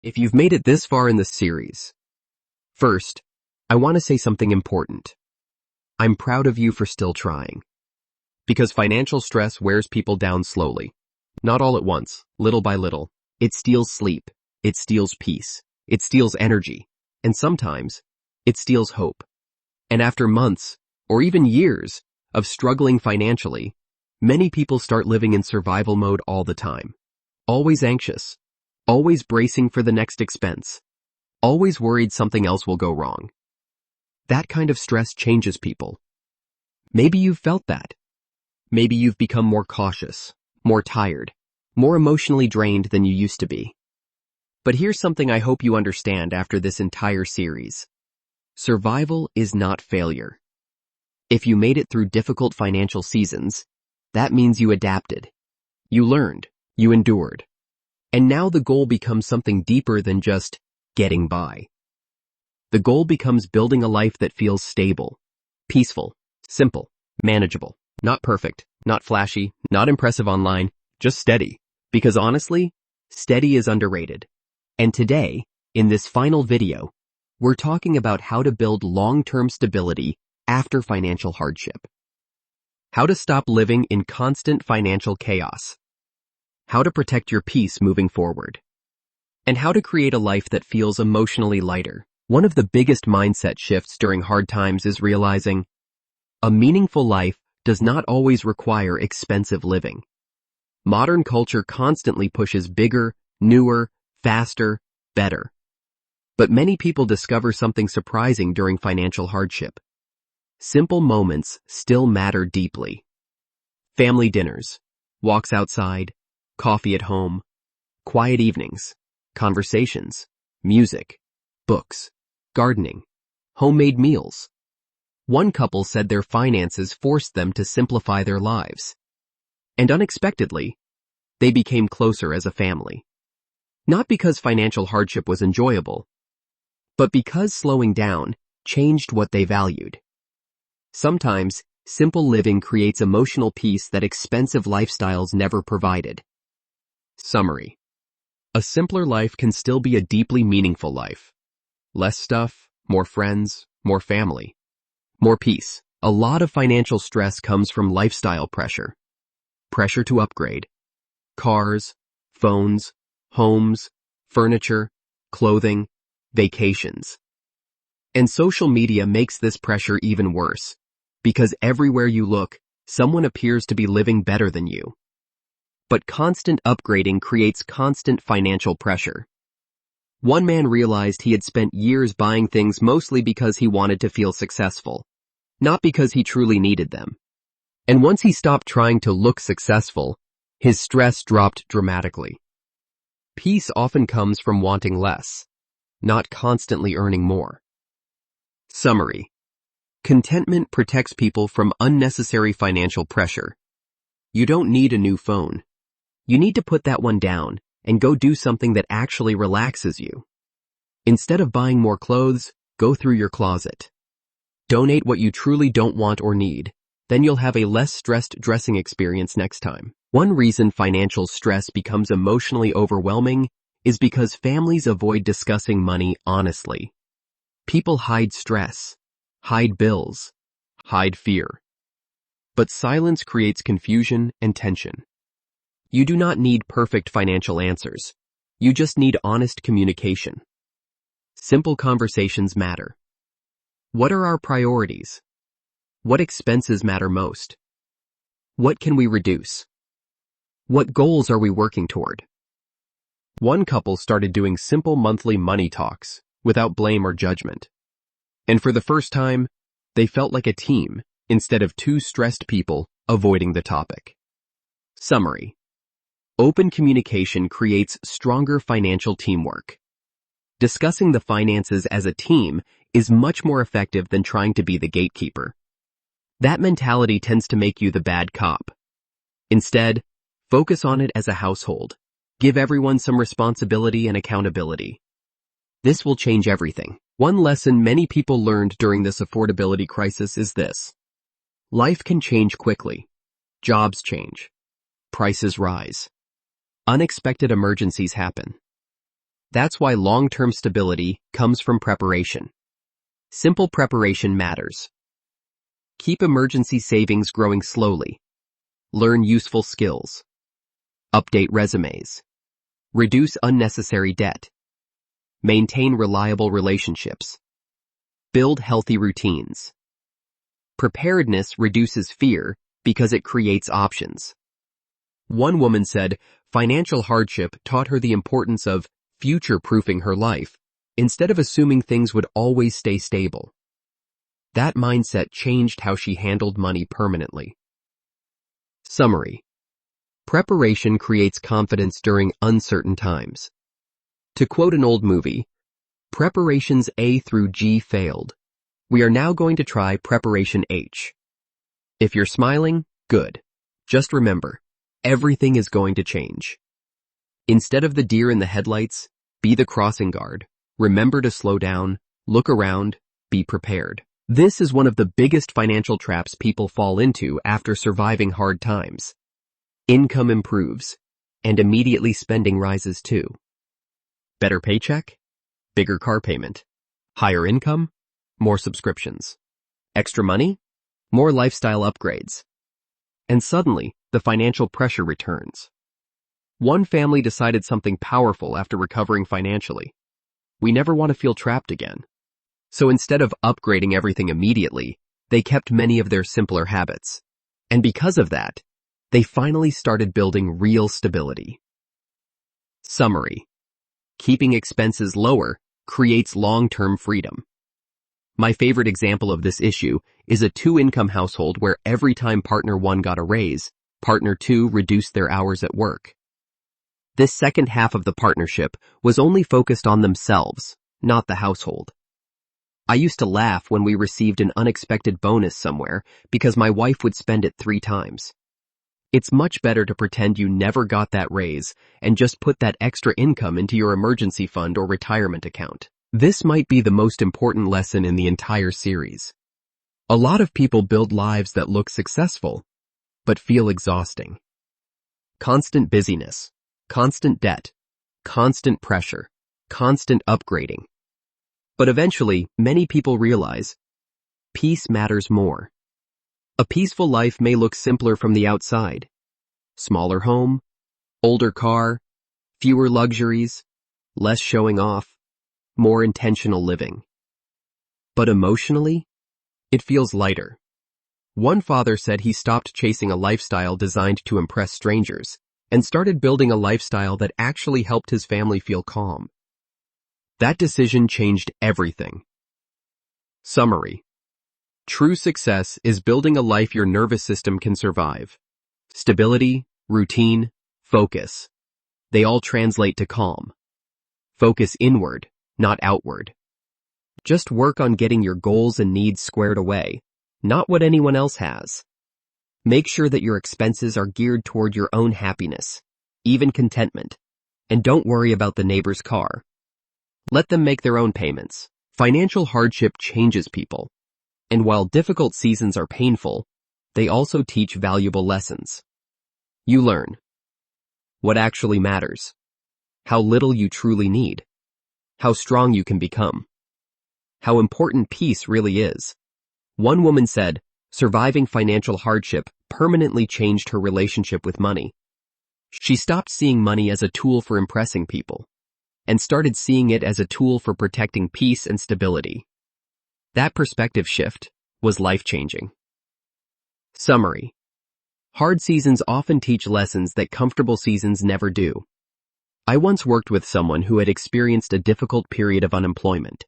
if you've made it this far in this series. First, I want to say something important. I'm proud of you for still trying. Because financial stress wears people down slowly. Not all at once, little by little. It steals sleep. It steals peace. It steals energy. And sometimes, it steals hope. And after months, or even years, of struggling financially, many people start living in survival mode all the time. Always anxious. Always bracing for the next expense. Always worried something else will go wrong. That kind of stress changes people. Maybe you've felt that. Maybe you've become more cautious, more tired, more emotionally drained than you used to be. But here's something I hope you understand after this entire series. Survival is not failure. If you made it through difficult financial seasons, that means you adapted. You learned. You endured. And now the goal becomes something deeper than just getting by. The goal becomes building a life that feels stable, peaceful, simple, manageable, not perfect, not flashy, not impressive online, just steady. Because honestly, steady is underrated. And today, in this final video, we're talking about how to build long-term stability after financial hardship. How to stop living in constant financial chaos. How to protect your peace moving forward. And how to create a life that feels emotionally lighter. One of the biggest mindset shifts during hard times is realizing a meaningful life does not always require expensive living. Modern culture constantly pushes bigger, newer, faster, better. But many people discover something surprising during financial hardship. Simple moments still matter deeply. Family dinners, walks outside, coffee at home, quiet evenings, conversations, music, books, gardening, homemade meals. One couple said their finances forced them to simplify their lives. And unexpectedly, they became closer as a family. Not because financial hardship was enjoyable, but because slowing down changed what they valued. Sometimes, simple living creates emotional peace that expensive lifestyles never provided. Summary. A simpler life can still be a deeply meaningful life. Less stuff, more friends, more family, more peace. A lot of financial stress comes from lifestyle pressure. Pressure to upgrade. Cars, phones, homes, furniture, clothing, vacations. And social media makes this pressure even worse, because everywhere you look, someone appears to be living better than you. But constant upgrading creates constant financial pressure. One man realized he had spent years buying things mostly because he wanted to feel successful, not because he truly needed them. And once he stopped trying to look successful, his stress dropped dramatically. Peace often comes from wanting less, not constantly earning more. Summary. Contentment protects people from unnecessary financial pressure. You don't need a new phone. You need to put that one down and go do something that actually relaxes you. Instead of buying more clothes, go through your closet. Donate what you truly don't want or need. Then you'll have a less stressed dressing experience next time. One reason financial stress becomes emotionally overwhelming is because families avoid discussing money honestly. People hide stress, hide bills, hide fear. But silence creates confusion and tension. You do not need perfect financial answers. You just need honest communication. Simple conversations matter. What are our priorities? What expenses matter most? What can we reduce? What goals are we working toward? One couple started doing simple monthly money talks without blame or judgment. And for the first time, they felt like a team instead of two stressed people avoiding the topic. Summary. Open communication creates stronger financial teamwork. Discussing the finances as a team is much more effective than trying to be the gatekeeper. That mentality tends to make you the bad cop. Instead, focus on it as a household. Give everyone some responsibility and accountability. This will change everything. One lesson many people learned during this affordability crisis is this. Life can change quickly. Jobs change. Prices rise. Unexpected emergencies happen. That's why long-term stability comes from preparation. Simple preparation matters. Keep emergency savings growing slowly. Learn useful skills. Update resumes. Reduce unnecessary debt. Maintain reliable relationships. Build healthy routines. Preparedness reduces fear because it creates options. One woman said, financial hardship taught her the importance of future-proofing her life instead of assuming things would always stay stable. That mindset changed how she handled money permanently. Summary. Preparation creates confidence during uncertain times. To quote an old movie, preparations A through G failed. We are now going to try preparation H. If you're smiling, good. Just remember, everything is going to change. Instead of the deer in the headlights, be the crossing guard. Remember to slow down, look around, be prepared. This is one of the biggest financial traps people fall into after surviving hard times. Income improves, and immediately spending rises too. Better paycheck? Bigger car payment. Higher income? More subscriptions. Extra money? More lifestyle upgrades. And suddenly, the financial pressure returns. One family decided something powerful after recovering financially. We never want to feel trapped again. So instead of upgrading everything immediately, they kept many of their simpler habits. And because of that, they finally started building real stability. Summary. Keeping expenses lower creates long-term freedom. My favorite example of this issue is a two-income household where every time partner 1 got a raise, partner 2 reduced their hours at work. This second half of the partnership was only focused on themselves, not the household. I used to laugh when we received an unexpected bonus somewhere because my wife would spend it 3 times. It's much better to pretend you never got that raise and just put that extra income into your emergency fund or retirement account. This might be the most important lesson in the entire series. A lot of people build lives that look successful, but feel exhausting. Constant busyness, constant debt, constant pressure, constant upgrading. But eventually, many people realize peace matters more. A peaceful life may look simpler from the outside. Smaller home, older car, fewer luxuries, less showing off, more intentional living. But emotionally, it feels lighter. One father said he stopped chasing a lifestyle designed to impress strangers and started building a lifestyle that actually helped his family feel calm. That decision changed everything. Summary. True success is building a life your nervous system can survive. Stability, routine, focus. They all translate to calm. Focus inward, not outward. Just work on getting your goals and needs squared away, not what anyone else has. Make sure that your expenses are geared toward your own happiness, even contentment, and don't worry about the neighbor's car. Let them make their own payments. Financial hardship changes people, and while difficult seasons are painful, they also teach valuable lessons. You learn what actually matters, how little you truly need, how strong you can become, how important peace really is. One woman said, surviving financial hardship permanently changed her relationship with money. She stopped seeing money as a tool for impressing people and started seeing it as a tool for protecting peace and stability. That perspective shift was life-changing. Summary. Hard seasons often teach lessons that comfortable seasons never do. I once worked with someone who had experienced a difficult period of unemployment.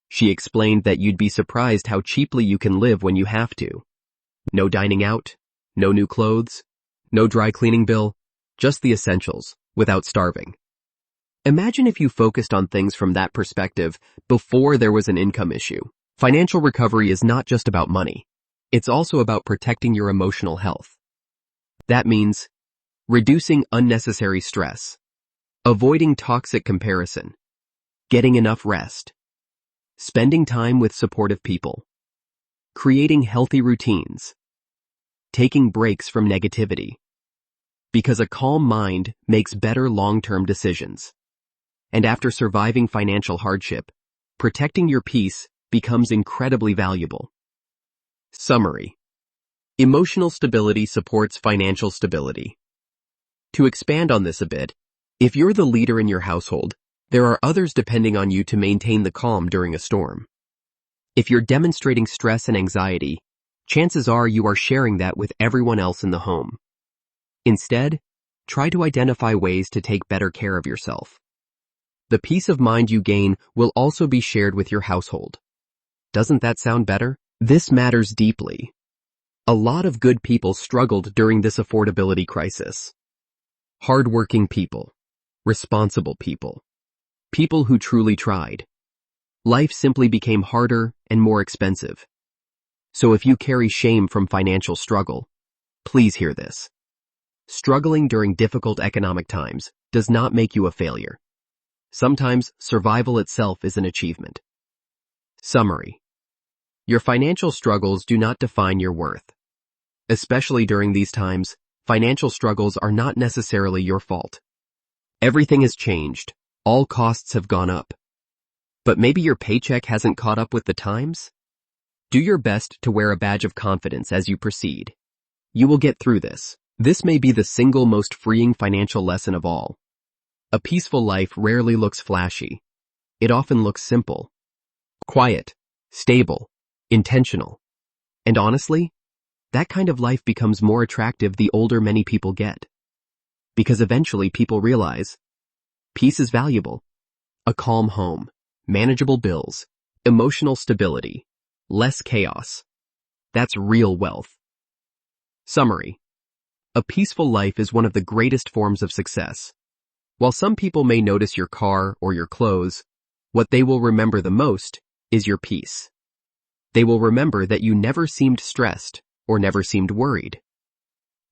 She explained that you'd be surprised how cheaply you can live when you have to. No dining out, no new clothes, no dry cleaning bill, just the essentials, without starving. Imagine if you focused on things from that perspective before there was an income issue. Financial recovery is not just about money. It's also about protecting your emotional health. That means reducing unnecessary stress, avoiding toxic comparison, getting enough rest, spending time with supportive people, creating healthy routines, taking breaks from negativity. Because a calm mind makes better long-term decisions. And after surviving financial hardship, protecting your peace becomes incredibly valuable. Summary. Emotional stability supports financial stability. To expand on this a bit, if you're the leader in your household, there are others depending on you to maintain the calm during a storm. If you're demonstrating stress and anxiety, chances are you are sharing that with everyone else in the home. Instead, try to identify ways to take better care of yourself. The peace of mind you gain will also be shared with your household. Doesn't that sound better? This matters deeply. A lot of good people struggled during this affordability crisis. Hardworking people, responsible people, people who truly tried. Life simply became harder and more expensive. So if you carry shame from financial struggle, please hear this. Struggling during difficult economic times does not make you a failure. Sometimes survival itself is an achievement. Summary. Your financial struggles do not define your worth. Especially during these times, financial struggles are not necessarily your fault. Everything has changed. All costs have gone up. But maybe your paycheck hasn't caught up with the times? Do your best to wear a badge of confidence as you proceed. You will get through this. This may be the single most freeing financial lesson of all. A peaceful life rarely looks flashy. It often looks simple, quiet, stable, intentional. And honestly, that kind of life becomes more attractive the older many people get. Because eventually people realize, peace is valuable. A calm home, manageable bills, emotional stability, less chaos. That's real wealth. Summary. A peaceful life is one of the greatest forms of success. While some people may notice your car or your clothes, what they will remember the most is your peace. They will remember that you never seemed stressed or never seemed worried.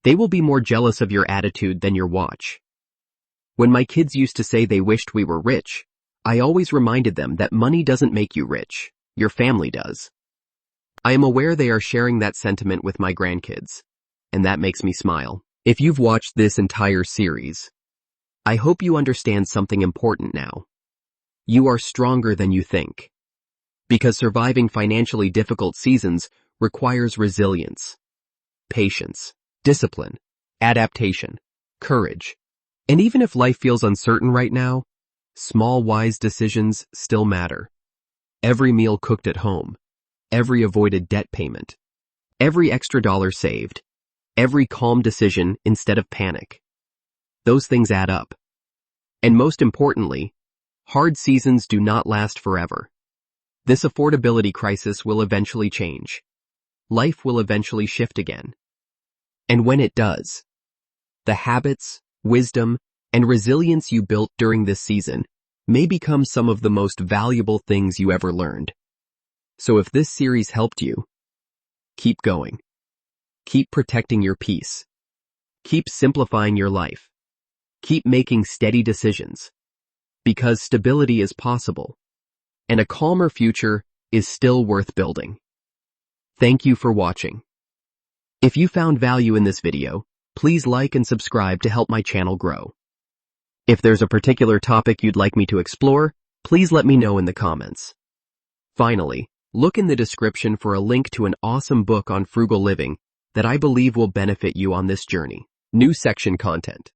They will be more jealous of your attitude than your watch. When my kids used to say they wished we were rich, I always reminded them that money doesn't make you rich, your family does. I am aware they are sharing that sentiment with my grandkids, and that makes me smile. If you've watched this entire series, I hope you understand something important now. You are stronger than you think. Because surviving financially difficult seasons requires resilience, patience, discipline, adaptation, courage. And even if life feels uncertain right now, small wise decisions still matter. Every meal cooked at home, every avoided debt payment, every extra dollar saved, every calm decision instead of panic. Those things add up. And most importantly, hard seasons do not last forever. This affordability crisis will eventually change. Life will eventually shift again. And when it does, the habits, wisdom, and resilience you built during this season may become some of the most valuable things you ever learned. So if this series helped you, keep going. Keep protecting your peace. Keep simplifying your life. Keep making steady decisions. Because stability is possible, and a calmer future is still worth building. Thank you for watching. If you found value in this video, please like and subscribe to help my channel grow. If there's a particular topic you'd like me to explore, please let me know in the comments. Finally, look in the description for a link to an awesome book on frugal living that I believe will benefit you on this journey. New section content.